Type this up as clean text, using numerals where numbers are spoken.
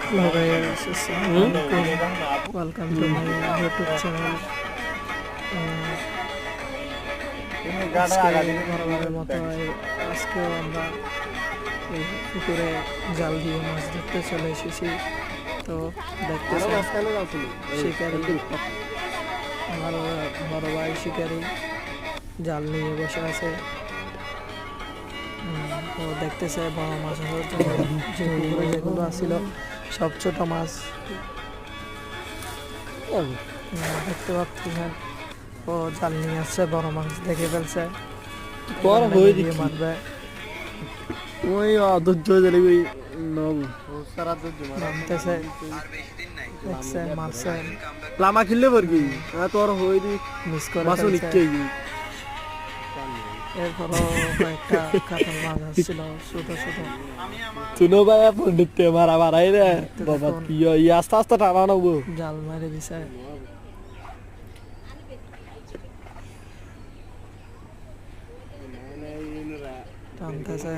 Hello guys, Assalamualaikum. Welcome to my YouTube channel. আজকে বরাবরের মতো আজকেও আমরা এই পুকুরে জাল দিয়ে মাছ ধরতে চলে এসেছি। তো দেখতেছি শিকারি, আমার বড় ভাই শিকারি জাল নিয়ে বসে আছে। তো দেখতেছে বড় মাছ হওয়ার জন্য যে পুকুরে যেগুলো আসছিল সব ছোট মাছ দেখতে পাচ্ছেন। ও জাল নিয়ে আসছে, বড় মাছ দেখে ফেলছে, বড় হয়ে দিয়ে মারবে। ওই অধৈর্য হয়ে ওই নামতেছে, দেখছে মারছে, লামা খেললে পারবি তোর হয়ে দি মিস করে মাছও ফেলছে। নিচ্ছে এরপরও কয়েকটা কাতল মাছ আসছিল ছোট ছোট। শুনো ভাই পণ্ডিত মারা মারাই রে বাবা ইয়ে আস্তে আস্তে টানা নেবো জাল মেরে দিছে। টানতেছে